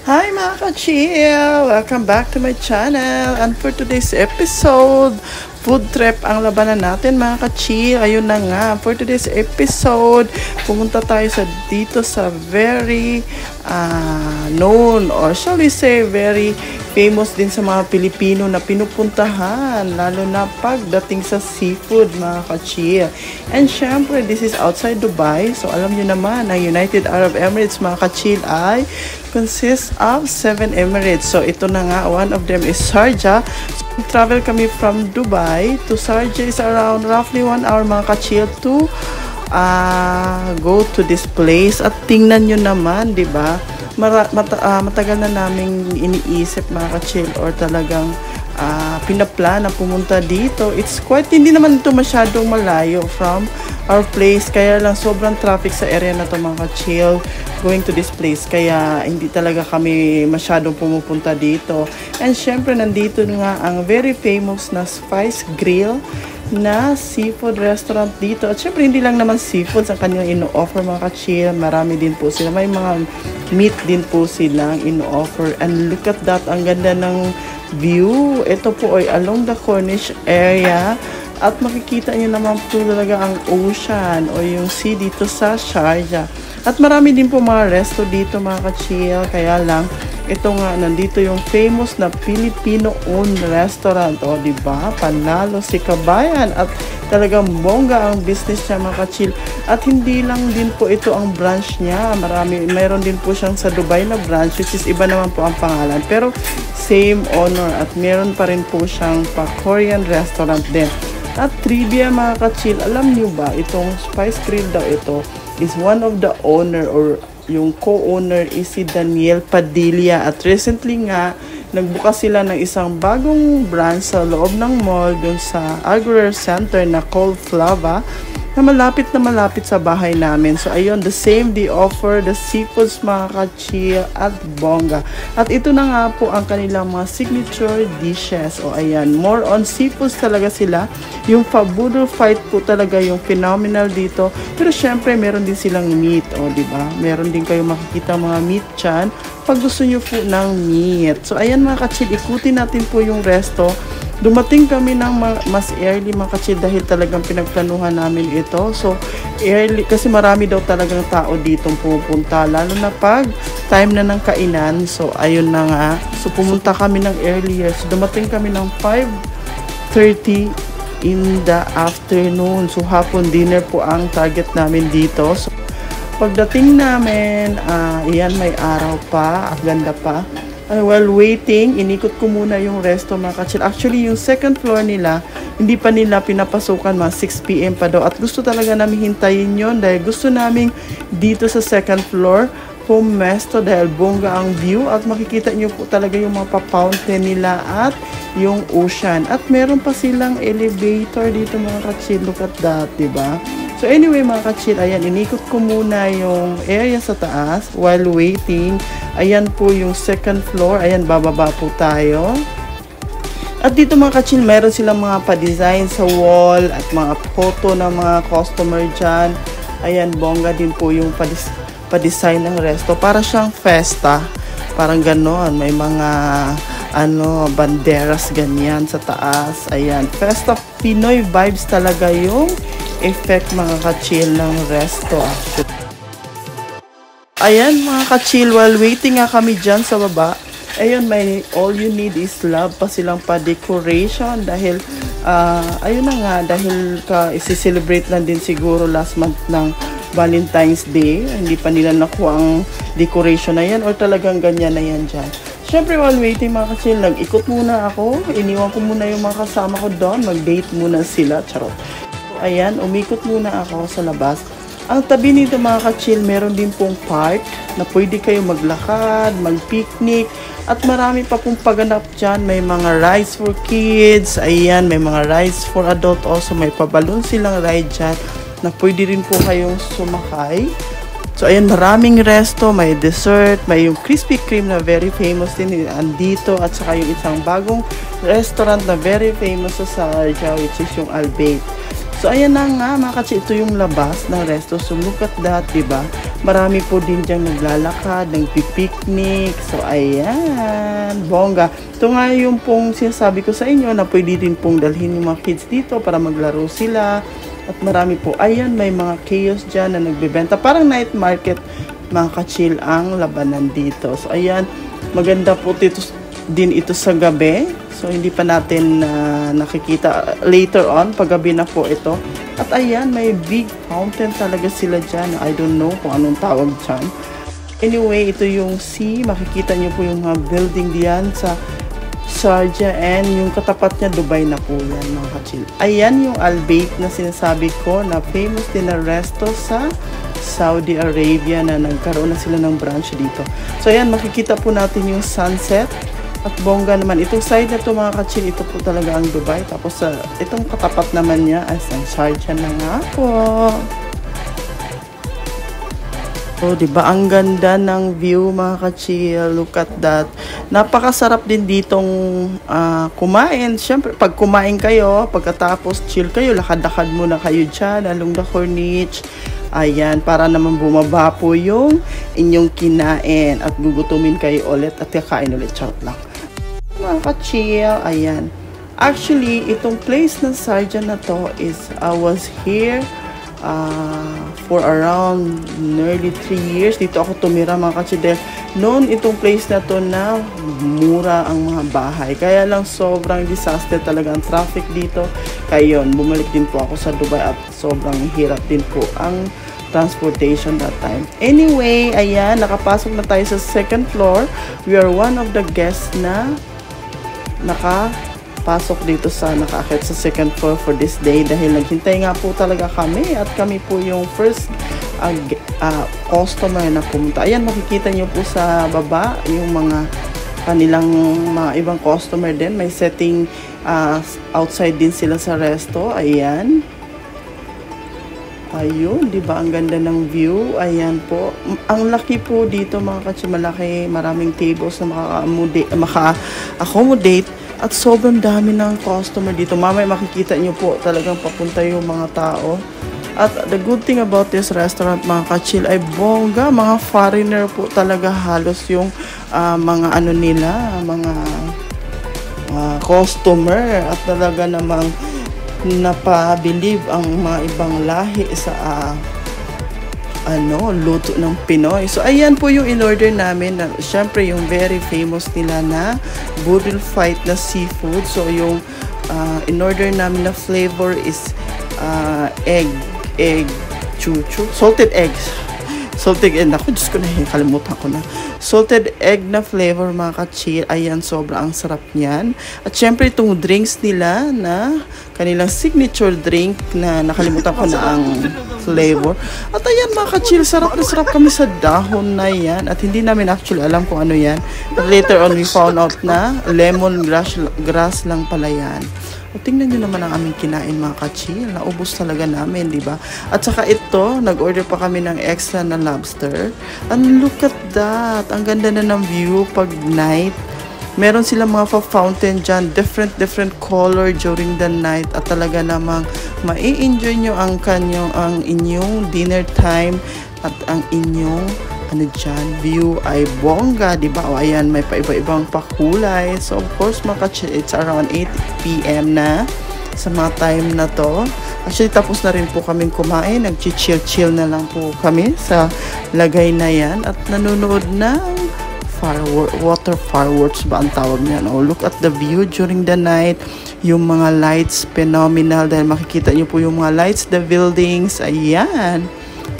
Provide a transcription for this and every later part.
Hi mga ka-chill! Welcome back to my channel. And for today's episode, food trip ang labanan natin mga ka-chill. Ayun na nga, for today's episode, pumunta tayo dito sa very known, or shall we say, very famous din sa mga Pilipino na pinupuntahan, lalo na pagdating sa seafood mga ka-chill. And syempre, this is outside Dubai. So alam nyo naman, ang United Arab Emirates mga ka-chill ay consists of 7 Emirates. So ito na nga, one of them is Sharjah. So, travel kami from Dubai to Sharjah is around roughly 1 hour mga ka-chill to go to this place. At tingnan nyo naman, di ba? Matagal na naming iniisip mga ka-chill, or talagang pinaplan na pumunta dito. It's quite, hindi naman ito masyadong malayo from our place, kaya lang sobrang traffic sa area na to mga ka-chill going to this place, kaya hindi talaga kami masyadong pumupunta dito. And syempre nandito nga ang very famous na Spice Grill na seafood restaurant dito. At syempre hindi lang naman seafood ang kanilang ino-offer mga ka-chill, marami din po sila, may mga meat din po silang ino-offer. And look at that, ang ganda ng view. Ito po ay along the Corniche area, at makikita nyo naman po talaga ang ocean o yung sea dito sa Sharjah. At marami din po mga resto dito mga ka-chill, kaya lang ito nga, nandito yung famous na Filipino-owned restaurant. O, diba? Panalo si Kabayan. At talagang bongga ang business niya mga ka-chill. At hindi lang din po ito ang branch niya. Mayroon din po siyang sa Dubai na branch, which is iba naman po ang pangalan. Pero same owner. At meron pa rin po siyang pa-Korean restaurant din. At trivia mga ka-chill, alam niyo ba, itong Spice Grill daw ito is one of the owner, or yung co-owner is si Daniel Padilla. At recently nga, nagbukas sila ng isang bagong branch sa loob ng mall dun sa Aguirre Center na called Flava, na malapit sa bahay namin. So ayun, the same, they offer the seafoods mga ka-chill at bongga. At ito na nga po ang kanilang mga signature dishes. O ayan, more on seafoods talaga sila. Yung Fabudo Fight po talaga yung phenomenal dito. Pero syempre, meron din silang meat. O diba? Meron din kayo makikita mga meat dyan pag gusto nyo po ng meat. So ayan mga ka-chill, ikutin natin po yung resto. Dumating kami ng mas early mga ka-chill dahil talagang pinagplanuhan namin ito. So early kasi marami daw talagang tao dito pupunta, lalo na pag time na ng kainan. So ayun na nga. So pumunta kami ng earlier. So dumating kami ng 5:30 in the afternoon. So hapon dinner po ang target namin dito. So pagdating namin, iyan, may araw pa, ganda pa. While waiting, inikot ko muna yung resto mga ka-chill. Actually, yung second floor nila, hindi pa nila pinapasukan, mga 6 PM pa daw. At gusto talaga namin hintayin yon dahil gusto namin dito sa second floor pumesto dahil bongga ang view. At makikita nyo po talaga yung mga pa-fountain nila at yung ocean. At meron pa silang elevator dito mga ka-chill. Look at that, diba? So anyway mga ka-chill, ayan, inikot ko muna yung area sa taas while waiting. Ayan po yung second floor. Ayan, bababa po tayo. At dito mga ka-chill, meron silang mga pa-design sa wall at mga photo ng mga customer dyan. Ayan, bongga din po yung pa-design ng resto. Para siyang festa. Parang ganon. May mga banderas ganyan sa taas. Ayan, Festa Pinoy vibes talaga yung effect mga ka-chill ng resto. Ayan mga ka-chill, while waiting nga kami dyan sa baba, ayun, may all you need is love pa silang pa-decoration dahil ayun na nga, dahil isi-celebrate lang din siguro last month ng Valentine's Day, hindi pa nila nakuha ang decoration na yan, or talagang ganyan na yan dyan. Siyempre, while waiting mga ka-chill, nag-ikot muna ako, iniwan ko muna yung mga kasama ko doon, mag-date muna sila, charot. So, ayan, umikot muna ako sa labas. Ang tabi nito mga ka-chill, meron din pong park na pwede kayo maglakad, mag-picnic, at marami pa pong paganap dyan. May mga rides for kids, ayan, may mga rides for adult also, may pabalon silang ride dyan na pwede rin po kayong sumakay. So ayan, maraming resto, may dessert, may yung Krispy Kreme na very famous din andito, at saka yung isang bagong restaurant na very famous sa Sharjah, which is yung Albait. So So ayan na nga mga ka-chill, ito yung labas ng resto. So look at that, diba? Marami po din diyang naglalakad, nagpipiknik. So ayan, bongga. Ito nga yung pong sinasabi ko sa inyo na pwede din pong dalhin yung mga kids dito para maglaro sila. At marami po, ayan, may mga kiosk dyan na nagbebenta. Parang night market, mga ka-chill, ang labanan dito. So ayan, maganda po din ito sa gabi. So, hindi pa natin nakikita later on. Paggabi na po ito. At ayan, may big fountain talaga sila dyan. I don't know kung anong tawag dyan. Anyway, ito yung sea. Makikita nyo po yung mga building diyan sa Sharjah. And yung katapat niya, Dubai na po yan, mga ka-chill. Ayan yung Al-Bayt na sinasabi ko na famous din na resto sa Saudi Arabia na nagkaroon na sila ng branch dito. So, ayan, makikita po natin yung sunset. At bongga naman. Itong side na ito mga ka-chill, ito po talaga ang Dubai. Tapos itong katapat naman niya ay ang Sharjah na nga po. So, diba? Ang ganda ng view mga ka-chill. Look at that. Napakasarap din ditong kumain. Siyempre, pag kumain kayo, pagkatapos chill kayo, lakad-lakad muna kayo dyan along the corniche. Ayan, para naman bumaba po yung inyong kinain at gugutumin kayo ulit at kakain ulit. Charot lang. Mga ka-chill, ayan. Actually, itong place ng Sharjah na to is, I was here for around nearly 3 years. Dito ako tumira mga ka-chill. Noon itong place na to na mura ang mga bahay. Kaya lang sobrang disaster talaga ang traffic dito. Kaya yun, bumalik din po ako sa Dubai at sobrang hirap din po ang transportation that time. Anyway, ayan, nakapasok na tayo sa second floor. We are one of the guests na nakapasok dito nakaakit sa second floor for this day dahil naghintay nga po talaga kami at kami po yung first customer na pumunta. Ayan, makikita nyo po sa baba yung mga kanilang mga ibang customer din. May setting outside din sila sa resto. Ayan. Ayun, di ba? Ang ganda ng view. Ayan po. Ang laki po dito mga ka-chill, malaki. Maraming tables na maka-accommodate. At sobrang dami ng customer dito. Mamaya makikita nyo po talagang papunta yung mga tao. At the good thing about this restaurant mga ka-chill ay bongga. Mga foreigner po talaga halos yung mga ano nila, mga customer. At talaga namang napabilib ang mga ibang lahi sa luto ng Pinoy. So ayan po yung in-order namin na syempre yung very famous nila na budil fight na seafood. So yung in-order namin na flavor is egg chuchu, salted eggs. Salted egg, ako, Diyos ko na, kalimutan ko na. Salted egg na flavor mga ka-chill. Ayan, sobrang sarap niyan. At syempre itong drinks nila na kanilang signature drink na nakalimutan ko na ang flavor. At ayan mga ka-chill, sarap na sarap kami sa dahon na yan. At hindi namin actually alam kung ano yan. At later on, we found out na lemon grass lang pala yan. O, tingnan nyo naman ang aming kinain mga ka-chill. Naubos talaga namin, di ba? At saka ito, nag-order pa kami ng extra na lobster. And look at that. Ang ganda na ng view pag night. Meron silang mga fountain dyan. Different color during the night. At talaga namang mai-enjoy nyo ang inyong dinner time. At ang inyong view ay bongga, di ba? O ayan, may paiba-ibang pakulay. So of course, it's around 8 PM na sa mga time na to. Actually, tapos na rin po kaming kumain. Nag-chill na lang po kami sa lagay na yan. At nanonood ng water fireworks ba ang tawag niyan? Oh, look at the view during the night. Yung mga lights, phenomenal. Dahil makikita nyo po yung mga lights, the buildings. Ayan.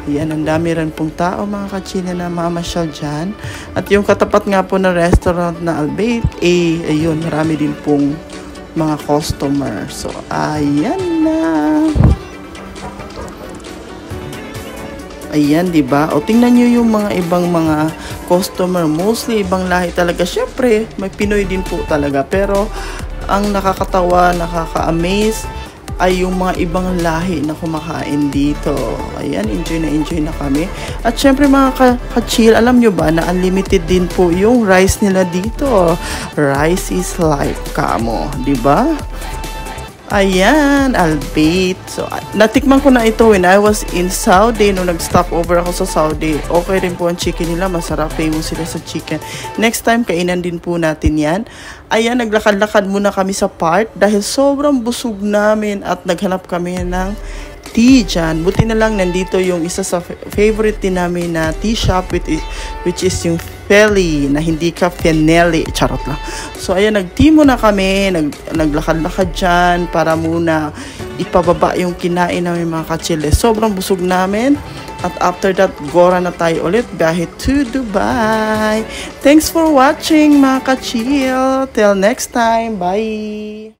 Yan, ang dami rin pong tao mga ka-chill na mamasyal dyan. At yung katapat nga po na restaurant na Al-Bayt, ayun, marami din pong mga customer. So, ayan na. Ayan, di ba? O, tingnan nyo yung mga ibang mga customer. Mostly, ibang lahi talaga. Siyempre, may Pinoy din po talaga. Pero, ang nakakatawa, nakaka-amaze, ay yung mga ibang lahi na kumakain dito. Ayan, enjoy na kami. At syempre mga ka-chill, alam nyo ba na unlimited din po yung rice nila dito. Rice is life, kamo. Diba? Ayan, albeit. So, natikman ko na ito when I was in Saudi. Nung nag-stop over ako sa Saudi, okay rin po ang chicken nila. Masarap, famous sila sa chicken. Next time, kainan din po natin yan. Ayan, naglakad-lakad muna kami sa park dahil sobrang busog namin at naghanap kami ng tea dyan. Buti na lang nandito yung isa sa favorite din namin na tea shop which is yung Feli na hindi ka Fenelli. Charot lang. So ayan, nag-tea muna kami, naglakad-lakad dyan para muna ipababa yung kinain namin mga kachile. Sobrang busog namin. At after that, gora na tayo ulit biyahe to Dubai. Thanks for watching mga kachil. Till next time. Bye!